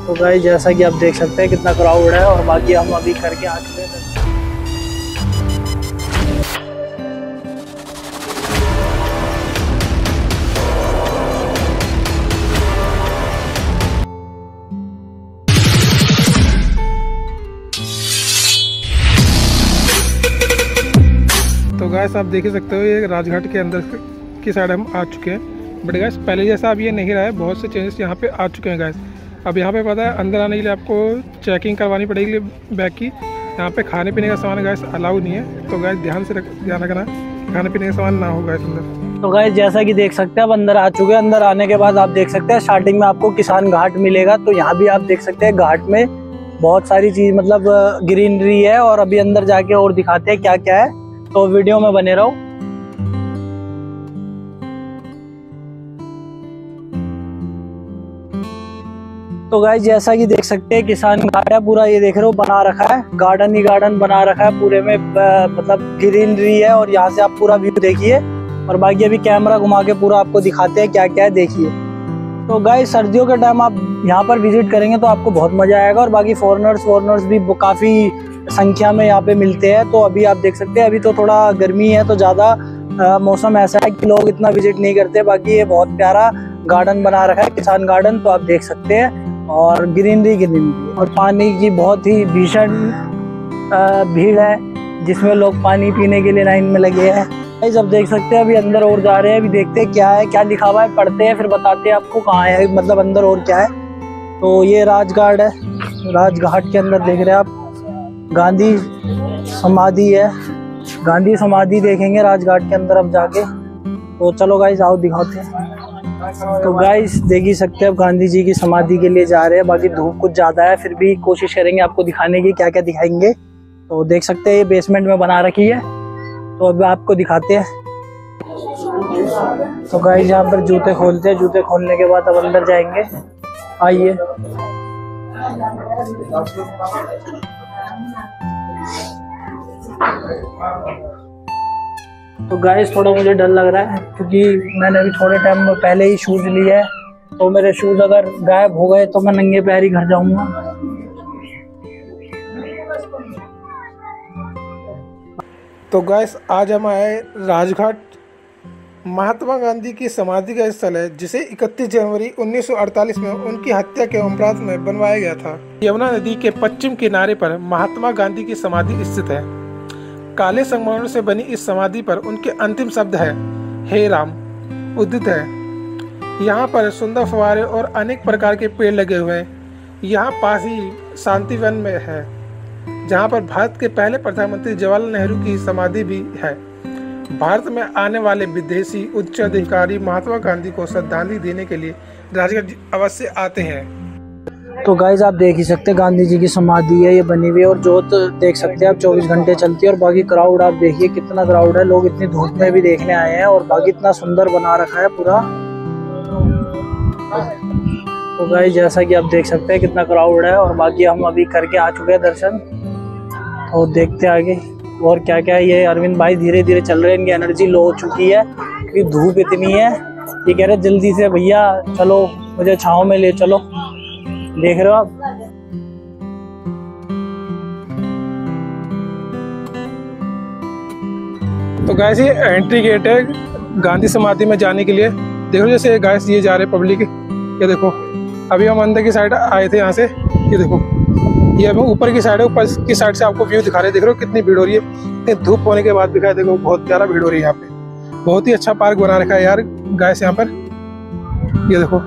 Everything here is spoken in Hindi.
तो गाइस जैसा कि आप देख सकते हैं कितना क्राउड है, और बाकी हम अभी करके आ चुके हैं। तो गाइस आप देख ही सकते हो ये राजघाट के अंदर की साइड हम आ चुके हैं। बट गाइस पहले जैसा अब ये नहीं रहा है, बहुत से चेंजेस यहाँ पे आ चुके हैं गाइस। अब यहाँ पे पता है अंदर आने के लिए आपको चेकिंग करवानी पड़ेगी बैग की। यहाँ पे खाने पीने का सामान गाइस अलाउ नहीं है, तो गाइस ध्यान रखना खाने पीने का सामान ना हो गाइस अंदर। तो गाइस जैसा कि देख सकते हैं अब अंदर आ चुके हैं। अंदर आने के बाद आप देख सकते हैं स्टार्टिंग में आपको किसान घाट मिलेगा। तो यहाँ भी आप देख सकते हैं घाट में बहुत सारी चीज मतलब ग्रीनरी है, और अभी अंदर जाके और दिखाते हैं क्या क्या है, तो वीडियो में बने रहो। तो गाइस जैसा कि देख सकते हैं किसान घाट है पूरा, ये देख रहे हो बना रखा है, गार्डन ही गार्डन बना रखा है पूरे में, मतलब ग्रीनरी है। और यहाँ से आप पूरा व्यू देखिए, और बाकी अभी कैमरा घुमा के पूरा आपको दिखाते हैं क्या क्या है, देखिए। तो गाइस सर्दियों के टाइम आप यहाँ पर विजिट करेंगे तो आपको बहुत मजा आएगा, और बाकी फॉरेनर्स भी काफी संख्या में यहाँ पे मिलते हैं। तो अभी आप देख सकते हैं अभी तो थोड़ा गर्मी है, तो ज्यादा मौसम ऐसा है कि लोग इतना विजिट नहीं करते। बाकी ये बहुत प्यारा गार्डन बना रखा है किसान गार्डन, तो आप देख सकते हैं। और ग्रीनरी और पानी की बहुत ही भीषण भीड़ है, जिसमें लोग पानी पीने के लिए लाइन में लगे हैं। अब देख सकते हैं अभी अंदर और जा रहे हैं, अभी देखते हैं क्या है, क्या लिखा हुआ है, पढ़ते हैं फिर बताते हैं आपको कहाँ है, मतलब अंदर और क्या है। तो ये राजघाट है, राजघाट के अंदर देख रहे हैं आप गांधी समाधि है, गांधी समाधि देखेंगे राजघाट के अंदर अब जाके। तो चलो गाइस आओ दिखाते हैं। तो गाइस देख ही सकते हैं अब गांधी जी की समाधि के लिए जा रहे हैं। बाकी धूप कुछ ज्यादा है, फिर भी कोशिश करेंगे आपको दिखाने की, क्या क्या दिखाएंगे। तो देख सकते हैं ये बेसमेंट में बना रखी है, तो अब आपको दिखाते हैं। तो गाइस यहाँ पर जूते खोलते हैं, जूते खोलने के बाद अब अंदर जाएंगे, आइए। तो गाइस थोड़ा मुझे डर लग रहा है, क्योंकि मैंने अभी थोड़े टाइम में पहले ही शूज लिए है, तो मेरे शूज अगर गायब हो गए तो मैं नंगे पैर ही घर जाऊंगा। तो गाइस आज हम आए राजघाट, महात्मा गांधी की समाधि का स्थल है, जिसे 31 जनवरी 1948 में उनकी हत्या के उपरांत में बनवाया गया था। यमुना नदी के पश्चिम किनारे पर महात्मा गांधी की समाधि स्थित है। काले संगमरमर से बनी इस समाधि पर उनके अंतिम शब्द है, हे राम, उदित है। यहाँ पर सुंदर फव्वारे और अनेक प्रकार के पेड़ लगे हुए हैं। यहाँ पास ही शांतिवन में है, जहाँ पर भारत के पहले प्रधानमंत्री जवाहरलाल नेहरू की समाधि भी है। भारत में आने वाले विदेशी उच्च अधिकारी महात्मा गांधी को श्रद्धांजलि देने के लिए राजघाट अवश्य आते हैं। तो गाइस आप देख ही सकते हैं गांधी जी की समाधि है, ये बनी हुई है, और जोत देख सकते हैं आप 24 घंटे चलती है। और बाकी क्राउड आप देखिए कितना क्राउड है, लोग इतनी धूप में भी देखने आए हैं, और बाकी इतना सुंदर बना रखा है पूरा। तो गाइस जैसा कि आप देख सकते हैं कितना क्राउड है, और बाकी हम अभी करके आ चुके हैं दर्शन, और देखते हैं आगे और क्या क्या है। ये अरविंद भाई धीरे धीरे चल रहे हैं, इनकी एनर्जी लो हो चुकी है क्योंकि धूप इतनी है। ये कह रहे जल्दी से भैया चलो, मुझे छाँव में ले चलो, देख रहे हो आप। तो गाइस ये एंट्री गेट है गांधी समाधि में जाने के लिए। देखो जैसे गाइस ये जा रहे पब्लिक, ये देखो अभी हम अंदर की साइड आए थे यहाँ से, ये देखो ये अभी ऊपर की साइड है, ऊपर की साइड से आपको व्यू दिखा रहे हैं। देख रहे हो कितनी भीड़ हो रही है, इतनी धूप होने के बाद भी गाइस देखो बहुत ज़्यादा भीड़ हो रही है यहाँ पे। बहुत ही अच्छा पार्क बना रखा है यार गाइस यहाँ पर, ये देखो